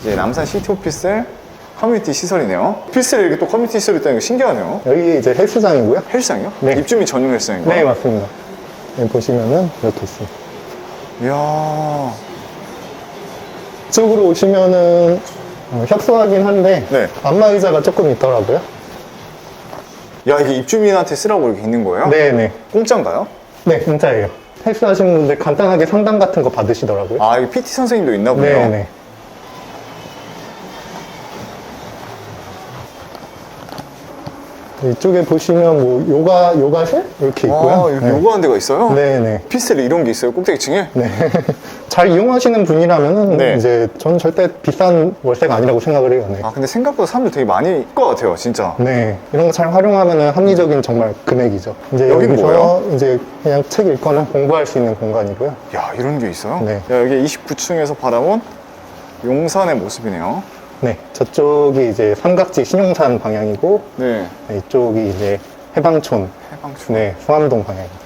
이제 남산 시티오피스텔 커뮤니티 시설이네요. 오피스텔에 이렇게 또 커뮤니티 시설이 있다는 게 신기하네요. 여기 이제 헬스장이고요. 헬스장이요? 네. 입주민 전용 헬스장인가요? 네, 맞습니다. 여기 보시면은 이렇게 있습니다. 이야. 이쪽으로 오시면은 협소하긴 한데 네. 안마의자가 조금 있더라고요. 야, 이게 입주민한테 쓰라고 이렇게 있는 거예요? 네네. 공짜인가요? 네, 공짜예요. 헬스 하시는 분들 간단하게 상담 같은 거 받으시더라고요. 아, 여기 PT 선생님도 있나 보네요. 네네. 이쪽에 보시면 뭐 요가실 이렇게 있고요. 아, 여기 요가하는 데가 있어요? 네네. 오피스텔에 이런 게 있어요? 꼭대기층에? 네. 잘 이용하시는 분이라면은 네. 이제 저는 절대 비싼 월세가 아니라고 생각을 해요. 네. 아, 근데 생각보다 사람들 되게 많이 올 것 같아요, 진짜. 네. 이런 거 잘 활용하면은 합리적인 정말 금액이죠. 이제 여긴 여기서 뭐예요? 이제 그냥 책 읽거나 공부할 수 있는 공간이고요. 야, 이런 게 있어요? 네. 야, 여기 29층에서 바라본 용산의 모습이네요. 네. 저쪽이 이제 삼각지 신용산 방향이고 네. 네, 이쪽이 이제 해방촌, 해방촌. 네, 수암동 방향입니다.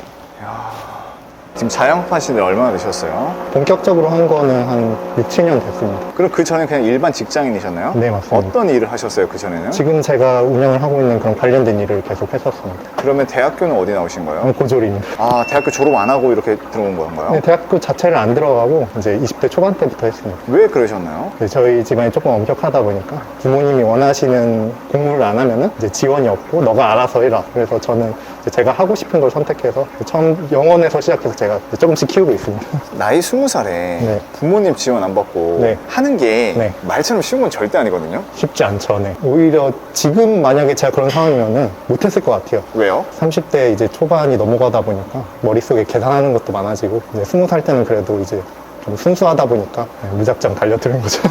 지금 자영업하신 지 얼마나 되셨어요? 본격적으로 한 거는 한 6, 7년 됐습니다. 그럼 그 전에 그냥 일반 직장인이셨나요? 네, 맞습니다. 어떤 일을 하셨어요, 그 전에는? 지금 제가 운영을 하고 있는 그런 관련된 일을 계속 했었습니다. 그러면 대학교는 어디 나오신 거예요? 고졸입니다. 아, 대학교 졸업 안 하고 이렇게 들어온 건가요? 네, 대학교 자체를 안 들어가고 이제 20대 초반 때부터 했습니다. 왜 그러셨나요? 저희 집안이 조금 엄격하다 보니까 부모님이 원하시는 공부를 안 하면은 이제 지원이 없고 너가 알아서 해라. 그래서 저는 이제 제가 하고 싶은 걸 선택해서 처음 영원에서 시작해서 제가 조금씩 키우고 있습니다. 나이 20살에 네. 부모님 지원 안 받고 네. 하는 게 네. 말처럼 쉬운 건 절대 아니거든요. 쉽지 않죠. 네. 오히려 지금 만약에 제가 그런 상황이면은 못했을 것 같아요. 왜요? 30대 이제 초반이 넘어가다 보니까 머릿속에 계산하는 것도 많아지고 이제 20살 때는 그래도 이제 좀 순수하다 보니까 무작정 달려드는 거죠.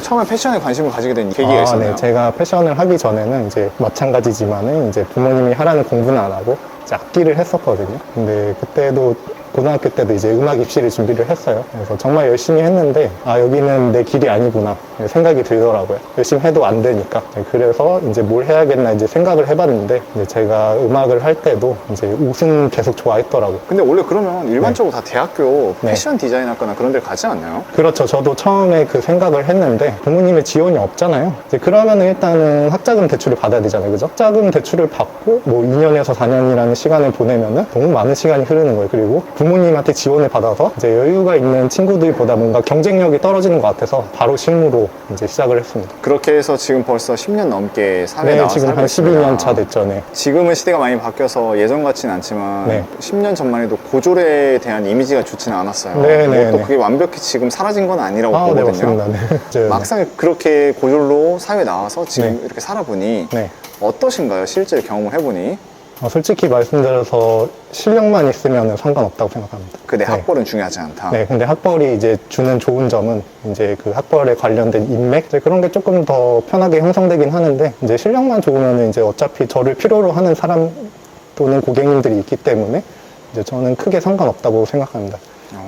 처음에 패션에 관심을 가지게 된 계기가 있었나요? 네. 제가 패션을 하기 전에는 이제 마찬가지지만은 이제 부모님이 하라는 공부는 안 하고 이제 악기를 했었거든요. 근데 그때도 고등학교 때도 이제 음악 입시를 준비를 했어요. 그래서 정말 열심히 했는데 아 여기는 내 길이 아니구나 생각이 들더라고요. 열심히 해도 안 되니까. 그래서 이제 뭘 해야겠나 이제 생각을 해봤는데 이제 제가 음악을 할 때도 이제 옷은 계속 좋아했더라고요. 근데 원래 그러면 일반적으로 다 대학교 네. 패션 디자인학과나 그런 데 가지 않나요? 그렇죠. 저도 처음에 그 생각을 했는데 부모님의 지원이 없잖아요. 이제 그러면은 일단은 학자금 대출을 받아야 되잖아요. 그죠? 학자금 대출을 받고 뭐 2년에서 4년이라는 시간을 보내면은 너무 많은 시간이 흐르는 거예요. 그리고 부모님한테 지원을 받아서 이제 여유가 있는 친구들보다 뭔가 경쟁력이 떨어지는 것 같아서 바로 실무로 이제 시작을 했습니다. 그렇게 해서 지금 벌써 10년 넘게 사회에 네, 나와서 지금 살고 한 있습니다. 12년 차 됐죠. 네. 지금은 시대가 많이 바뀌어서 예전 같지는 않지만 네. 10년 전만 해도 고졸에 대한 이미지가 좋지는 않았어요. 네, 뭐 네, 또 네. 그게 완벽히 지금 사라진 건 아니라고 네, 보거든요. 맞습니다. 네. 이제 막상 그렇게 고졸로 사회에 나와서 지금 네. 이렇게 살아보니 네. 어떠신가요? 실제 경험을 해보니? 솔직히 말씀드려서 실력만 있으면 상관없다고 생각합니다. 그 내 네. 학벌은 중요하지 않다. 네, 근데 학벌이 이제 주는 좋은 점은 이제 그 학벌에 관련된 인맥 이제 그런 게 조금 더 편하게 형성되긴 하는데 이제 실력만 좋으면 이제 어차피 저를 필요로 하는 사람 또는 고객님들이 있기 때문에 이제 저는 크게 상관없다고 생각합니다.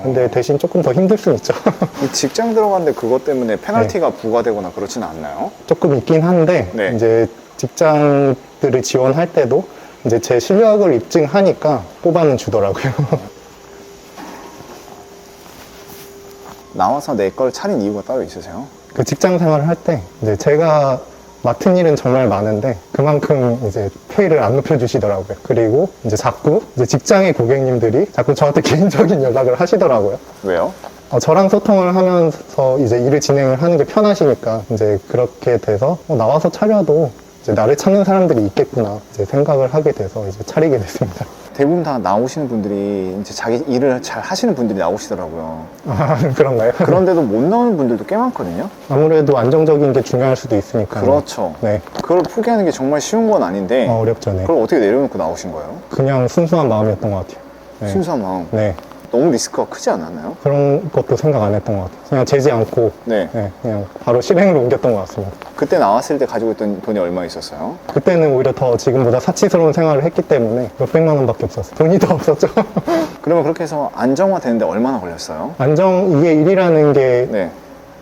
근데 대신 조금 더 힘들 수는 있죠. 이 직장 들어갔는데 그것 때문에 페널티가 부과되거나 그렇지는 않나요? 조금 있긴 한데 네. 이제 직장들을 지원할 때도 이제 제 실력을 입증하니까 뽑아는 주더라고요. 나와서 내 걸 차린 이유가 따로 있으세요? 그 직장 생활을 할 때 이제 제가 맡은 일은 정말 많은데 그만큼 이제 페이를 안 높여주시더라고요. 그리고 이제 자꾸 이제 직장의 고객님들이 자꾸 저한테 개인적인 연락을 하시더라고요. 왜요? 저랑 소통을 하면서 이제 일을 진행을 하는 게 편하시니까 이제 그렇게 돼서 나와서 차려도 이제 나를 찾는 사람들이 있겠구나 이제 생각을 하게 돼서 이제 차리게 됐습니다. 대부분 다 나오시는 분들이 이제 자기 일을 잘 하시는 분들이 나오시더라고요. 아, 그런가요? 그런데도 못 나오는 분들도 꽤 많거든요. 아무래도 안정적인 게 중요할 수도 있으니까. 그렇죠. 네. 그걸 포기하는 게 정말 쉬운 건 아닌데 어렵죠. 네. 그걸 어떻게 내려놓고 나오신 거예요? 그냥 순수한 마음이었던 것 같아요. 네. 순수한 마음. 네. 너무 리스크가 크지 않았나요? 그런 것도 생각 안 했던 것 같아요. 그냥 재지 않고 네. 네, 그냥 바로 실행으로 옮겼던 것 같습니다. 그때 나왔을 때 가지고 있던 돈이 얼마 있었어요? 그때는 오히려 더 지금보다 사치스러운 생활을 했기 때문에 몇백만 원밖에 없었어요. 돈이 더 없었죠. 그러면 그렇게 해서 안정화 되는데 얼마나 걸렸어요? 안정, 이게 일이라는 게 네.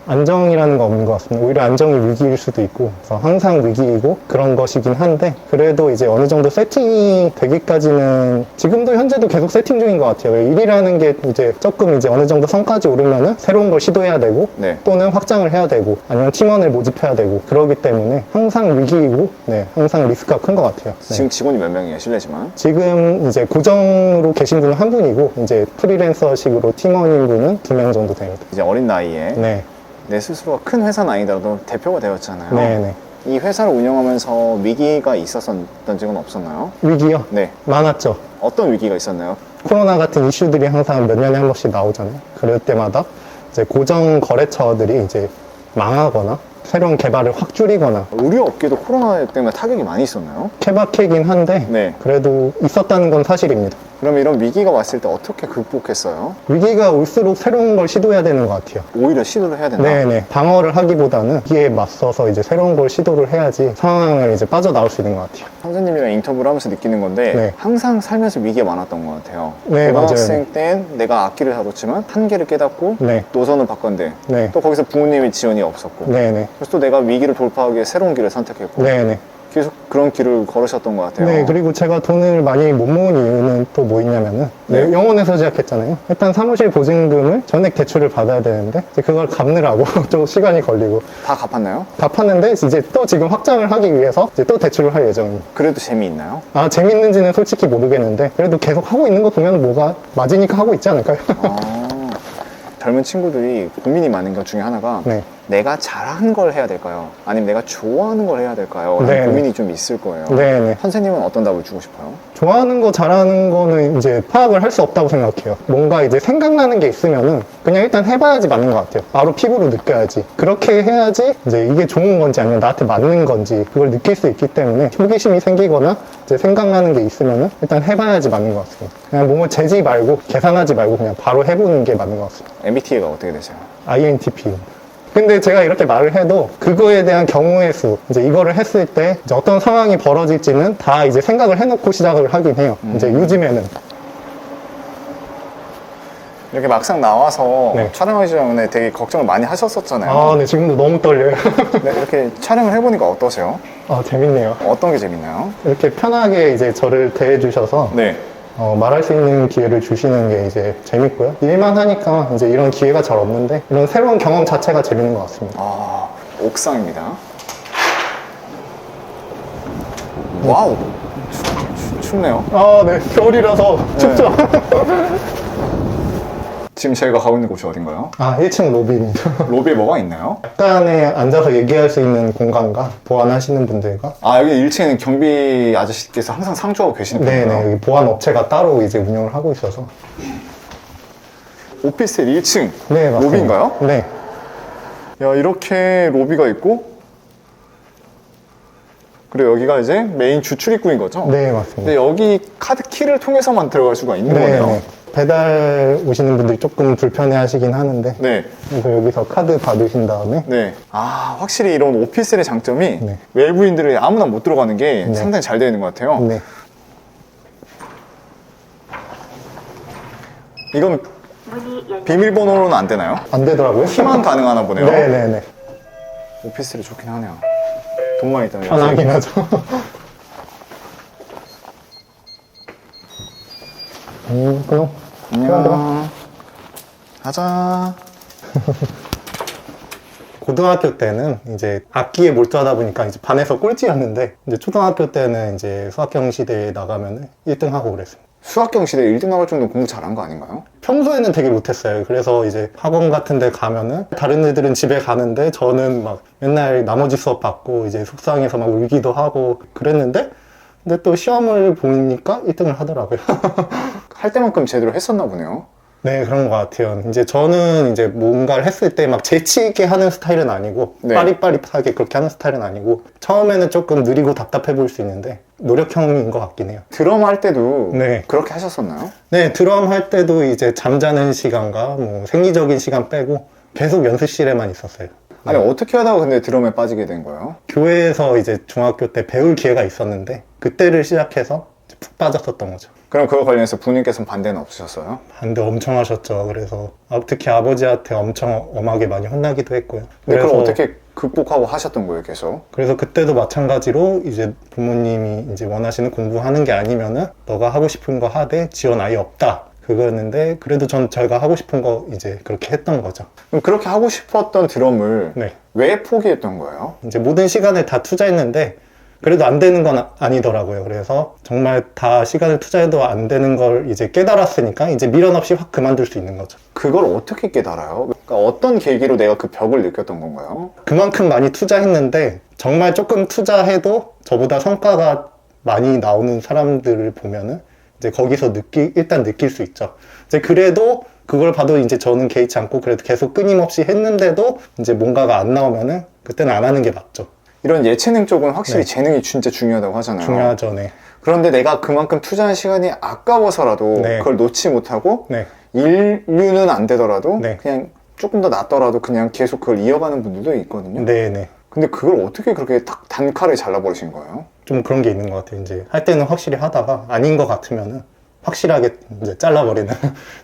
안정이라는 거 없는 것 같습니다. 오히려 안정이 위기일 수도 있고, 그래서 항상 위기이고 그런 것이긴 한데, 그래도 이제 어느 정도 세팅이 되기까지는 지금도 현재도 계속 세팅 중인 것 같아요. 일이라는 게 이제 조금 이제 어느 정도 선까지 오르면은 새로운 걸 시도해야 되고, 네. 또는 확장을 해야 되고, 아니면 팀원을 모집해야 되고, 그러기 때문에 항상 위기이고, 네, 항상 리스크가 큰 것 같아요. 네. 지금 직원이 몇 명이에요, 실례지만? 지금 이제 고정으로 계신 분은 한 분이고, 이제 프리랜서식으로 팀원인 분은 2명 정도 됩니다. 이제 어린 나이에 네, 내 스스로가 큰 회사는 아니더라도 대표가 되었잖아요. 네. 이 회사를 운영하면서 위기가 있었던 적은 없었나요? 위기요? 네. 많았죠. 어떤 위기가 있었나요? 코로나 같은 이슈들이 항상 몇 년에 한 번씩 나오잖아요. 그럴 때마다 이제 고정 거래처들이 이제 망하거나 새로운 개발을 확 줄이거나 의류업계도 코로나 때문에 타격이 많이 있었나요? 케바케긴 한데 네. 그래도 있었다는 건 사실입니다. 그럼 이런 위기가 왔을 때 어떻게 극복했어요? 위기가 올수록 새로운 걸 시도해야 되는 것 같아요. 오히려 시도를 해야 된다? 네네. 방어를 하기보다는 위기에 맞서서 이제 새로운 걸 시도를 해야지 상황을 이제 빠져나올 수 있는 것 같아요. 선생님이랑 인터뷰를 하면서 느끼는 건데 네. 항상 살면서 위기가 많았던 것 같아요. 네, 고등학생 땐 내가 악기를 다뤘지만 한계를 깨닫고 네. 노선을 바꿨는데 네. 또 거기서 부모님의 지원이 없었고 네네. 그래서 또 내가 위기를 돌파하기 위해 새로운 길을 선택했고 네네. 계속 그런 길을 걸으셨던 것 같아요. 네, 그리고 제가 돈을 많이 못 모은 이유는 또 뭐 있냐면은, 네. 영원에서 시작했잖아요. 일단 사무실 보증금을 전액 대출을 받아야 되는데, 이제 그걸 갚느라고 좀 시간이 걸리고, 다 갚았나요? 갚았는데, 이제 또 지금 확장을 하기 위해서 이제 또 대출을 할 예정입니다. 그래도 재미있나요? 아, 재밌는지는 솔직히 모르겠는데, 그래도 계속 하고 있는 거 보면 뭐가 맞으니까 하고 있지 않을까요? 젊은 친구들이 고민이 많은 것 중에 하나가 네. 내가 잘하는 걸 해야 될까요? 아니면 내가 좋아하는 걸 해야 될까요? 라는 네. 고민이 좀 있을 거예요. 네네. 선생님은 어떤 답을 주고 싶어요? 좋아하는 거, 잘하는 거는 이제 파악을 할 수 없다고 생각해요. 뭔가 이제 생각나는 게 있으면은 그냥 일단 해봐야지 맞는 것 같아요. 바로 피부로 느껴야지. 그렇게 해야지 이제 이게 좋은 건지 아니면 나한테 맞는 건지 그걸 느낄 수 있기 때문에 호기심이 생기거나 이제 생각나는 게 있으면은 일단 해봐야지 맞는 것 같습니다. 그냥 몸을 재지 말고 계산하지 말고 그냥 바로 해보는 게 맞는 것 같습니다. MBTI가 어떻게 되세요? INTP. 근데 제가 이렇게 말을 해도 그거에 대한 경우의 수, 이제 이거를 했을 때 이제 어떤 상황이 벌어질지는 다 이제 생각을 해놓고 시작을 하긴 해요. 이제 요즘에는. 이렇게 막상 나와서 네. 촬영하기 전에 되게 걱정을 많이 하셨었잖아요. 아, 네, 지금도 너무 떨려요. 네, 이렇게 촬영을 해보니까 어떠세요? 아, 재밌네요. 어떤 게 재밌나요? 이렇게 편하게 이제 저를 대해주셔서 네. 말할 수 있는 기회를 주시는 게 이제 재밌고요. 일만 하니까 이제 이런 기회가 잘 없는데 이런 새로운 경험 자체가 재밌는 것 같습니다. 아, 옥상입니다. 와우. 춥네요. 아, 네. 겨울이라서 춥죠? 지금 저희가 가고 있는 곳이 어딘가요? 아, 1층 로비입니다. 로비에 뭐가 있나요? 약간에 앉아서 얘기할 수 있는 공간과 보안하시는 분들과 아, 여기 1층에는 경비 아저씨께서 항상 상주하고 계시는 네네, 거예요? 여기 보안 업체가 따로 이제 운영을 하고 있어서. 오피스텔 1층 네, 맞습니다. 로비인가요? 네. 야, 이렇게 로비가 있고 그리고 여기가 이제 메인 주출입구인 거죠? 네, 맞습니다. 근데 여기 카드 키를 통해서만 들어갈 수가 있는 네, 거네요? 네. 배달 오시는 분들이 조금 불편해 하시긴 하는데. 네. 그래서 여기서 카드 받으신 다음에. 네. 아, 확실히 이런 오피스텔의 장점이 네. 외부인들이 아무나 못 들어가는 게 네. 상당히 잘 되어 있는 것 같아요. 네. 이건 비밀번호로는 안 되나요? 안 되더라고요. 키만 가능하나 보네요. 네네네. 오피스텔이 좋긴 하네요. 돈만 있다면. 편하긴 하죠. 그럼. 안녕. 가자. 고등학교 때는 이제 악기에 몰두하다 보니까 이제 반에서 꼴찌였는데, 이제 초등학교 때는 이제 수학경시대에 나가면 1등 하고 그랬습니다. 수학경 시대 1등 나갈 정도 공부 잘한 거 아닌가요? 평소에는 되게 못했어요. 그래서 이제 학원 같은 데 가면은 다른 애들은 집에 가는데 저는 막 맨날 나머지 수업 받고 이제 속상해서 막 울기도 하고 그랬는데, 근데 또 시험을 보니까 1등을 하더라고요. 할 때만큼 제대로 했었나 보네요. 네, 그런 것 같아요. 이제 저는 이제 뭔가를 했을 때 막 재치 있게 하는 스타일은 아니고, 네. 빠릿빠릿하게 그렇게 하는 스타일은 아니고, 처음에는 조금 느리고 답답해 보일 수 있는데, 노력형인 것 같긴 해요. 드럼 할 때도 네. 그렇게 하셨었나요? 네, 드럼 할 때도 이제 잠자는 시간과 뭐 생리적인 시간 빼고 계속 연습실에만 있었어요. 아니, 어떻게 하다가 근데 드럼에 빠지게 된 거예요? 교회에서 이제 중학교 때 배울 기회가 있었는데, 그때를 시작해서 푹 빠졌었던 거죠. 그럼 그거 관련해서 부모님께서는 반대는 없으셨어요? 반대 엄청 하셨죠. 그래서 특히 아버지한테 엄청 엄하게 많이 혼나기도 했고요. 근데 그걸 어떻게 극복하고 하셨던 거예요, 계속? 그래서 그때도 마찬가지로 이제 부모님이 이제 원하시는 공부하는 게 아니면은 너가 하고 싶은 거 하되 지원 아예 없다. 그거였는데 그래도 전 제가 하고 싶은 거 이제 그렇게 했던 거죠. 그럼 그렇게 하고 싶었던 드럼을 네. 왜 포기했던 거예요? 이제 모든 시간을 다 투자했는데 그래도 안 되는 건 아니더라고요. 그래서 정말 다 시간을 투자해도 안 되는 걸 이제 깨달았으니까 이제 미련 없이 확 그만둘 수 있는 거죠. 그걸 어떻게 깨달아요? 그러니까 어떤 계기로 내가 그 벽을 느꼈던 건가요? 그만큼 많이 투자했는데 정말 조금 투자해도 저보다 성과가 많이 나오는 사람들을 보면은 이제 거기서 일단 느낄 수 있죠. 이제 그래도 그걸 봐도 이제 저는 개의치 않고 그래도 계속 끊임없이 했는데도 이제 뭔가가 안 나오면은 그때는 안 하는 게 맞죠. 이런 예체능 쪽은 확실히 네. 재능이 진짜 중요하다고 하잖아요. 중요하죠, 네. 그런데 내가 그만큼 투자한 시간이 아까워서라도 네. 그걸 놓지 못하고 네. 인류는 안 되더라도 네. 그냥 조금 더 낫더라도 그냥 계속 그걸 이어가는 분들도 있거든요. 네네. 근데 그걸 어떻게 그렇게 딱 단칼에 잘라버리신 거예요? 좀 그런 게 있는 것 같아요. 이제 할 때는 확실히 하다가 아닌 것 같으면은 확실하게 이제 잘라버리는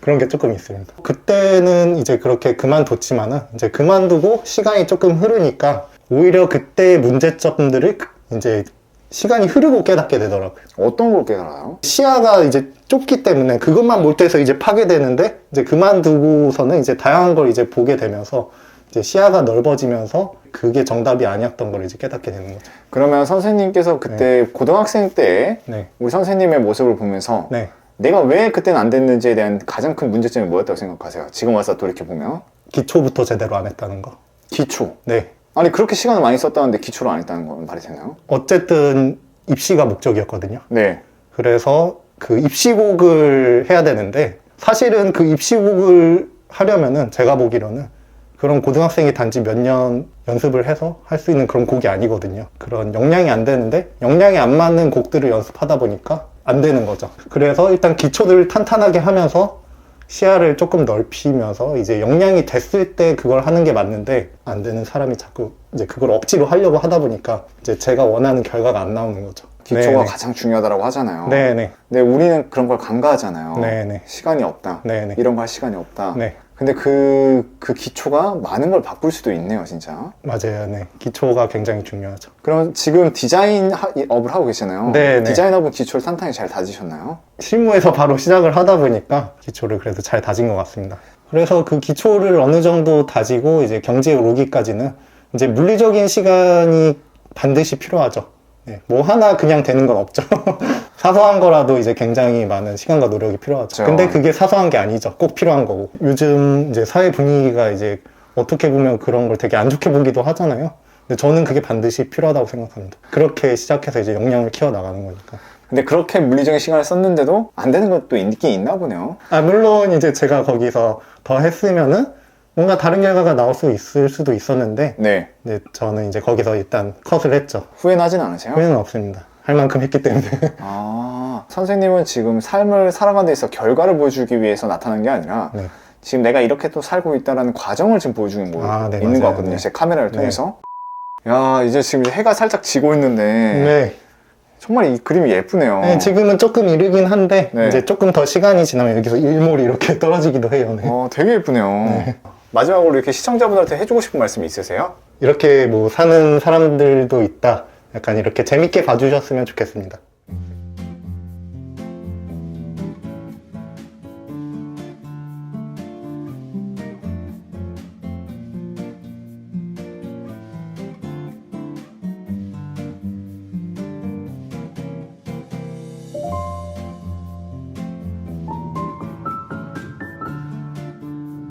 그런 게 조금 있습니다. 그때는 이제 그렇게 그만뒀지만은 이제 그만두고 시간이 조금 흐르니까 오히려 그때의 문제점들을 이제 시간이 흐르고 깨닫게 되더라고요. 어떤 걸 깨달아요? 시야가 이제 좁기 때문에 그것만 몰두해서 이제 파괴되는데 이제 그만두고서는 이제 다양한 걸 이제 보게 되면서 이제 시야가 넓어지면서 그게 정답이 아니었던 걸 이제 깨닫게 되는 거죠. 그러면 선생님께서 그때 고등학생 때 네. 우리 선생님의 모습을 보면서 네. 내가 왜 그때는 안 됐는지에 대한 가장 큰 문제점이 뭐였다고 생각하세요? 지금 와서 돌이켜보면 기초부터 제대로 안 했다는 거. 기초. 네. 아니 그렇게 시간을 많이 썼다는데 기초를 안 했다는 건 말이 되나요? 어쨌든 입시가 목적이었거든요. 네. 그래서 그 입시곡을 해야 되는데 사실은 그 입시곡을 하려면은 제가 보기로는 그런 고등학생이 단지 몇 년 연습을 해서 할 수 있는 그런 곡이 아니거든요. 그런 역량이 안 되는데 역량이 안 맞는 곡들을 연습하다 보니까 안 되는 거죠. 그래서 일단 기초들을 탄탄하게 하면서 시야를 조금 넓히면서 이제 역량이 됐을 때 그걸 하는 게 맞는데 안 되는 사람이 자꾸 이제 그걸 억지로 하려고 하다 보니까 이제 제가 원하는 결과가 안 나오는 거죠. 기초가 네네. 가장 중요하다고 하잖아요. 네네. 근데 우리는 그런 걸 간과하잖아요. 네네. 시간이 없다. 네네. 이런 거 할 시간이 없다. 네. 근데 그 기초가 많은 걸 바꿀 수도 있네요, 진짜. 맞아요. 네. 기초가 굉장히 중요하죠. 그럼 지금 디자인 업을 하고 계시잖아요. 네, 네. 디자인업은 기초를 탄탄히 잘 다지셨나요? 실무에서 바로 시작을 하다 보니까 기초를 그래도 잘 다진 것 같습니다. 그래서 그 기초를 어느 정도 다지고 이제 경지에 오르기까지는 이제 물리적인 시간이 반드시 필요하죠. 네, 뭐 하나 그냥 되는 건 없죠. 사소한 거라도 이제 굉장히 많은 시간과 노력이 필요하죠. 그렇죠. 근데 그게 사소한 게 아니죠. 꼭 필요한 거고. 요즘 이제 사회 분위기가 이제 어떻게 보면 그런 걸 되게 안 좋게 보기도 하잖아요. 근데 저는 그게 반드시 필요하다고 생각합니다. 그렇게 시작해서 이제 역량을 키워나가는 거니까. 근데 그렇게 물리적인 시간을 썼는데도 안 되는 것도 있긴 있나 보네요. 물론 이제 제가 거기서 더 했으면은 뭔가 다른 결과가 나올 수 있을 수도 있었는데, 네. 이제 저는 이제 거기서 일단 컷을 했죠. 후회는 하진 않으세요? 후회는 없습니다. 할 만큼 했기 때문에. 아, 선생님은 지금 삶을 살아가는 데 있어 결과를 보여주기 위해서 나타난 게 아니라 네. 지금 내가 이렇게 또 살고 있다는 과정을 지금 보여주는 거 네, 있는 것 맞아요. 같거든요. 네. 제 카메라를 네. 통해서. 야, 이제 지금 해가 살짝 지고 있는데 네. 정말 이 그림이 예쁘네요. 네, 지금은 조금 이르긴 한데, 네. 이제 조금 더 시간이 지나면 여기서 일몰이 이렇게 떨어지기도 해요. 네. 되게 예쁘네요. 마지막으로 이렇게 시청자분들한테 해주고 싶은 말씀이 있으세요? 이렇게 뭐 사는 사람들도 있다. 약간 이렇게 재밌게 봐주셨으면 좋겠습니다.